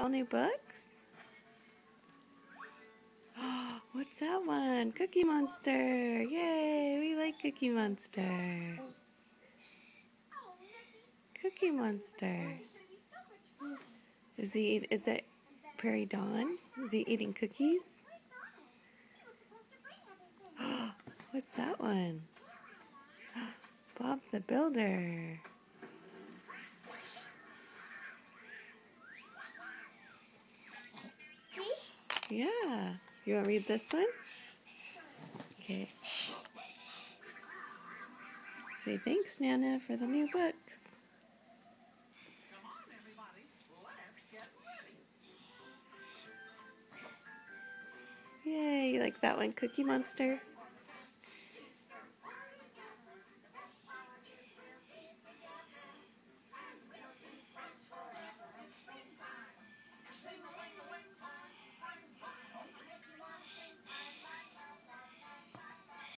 all new books? Oh, what's that one? Cookie Monster! Yay! We like Cookie Monster. Cookie Monster. Is it Prairie Dawn? Is he eating cookies? Oh, what's that one? Bob the Builder. Yeah. You want to read this one? Okay. Say thanks, Nana, for the new books. Yay, you like that one, Cookie Monster?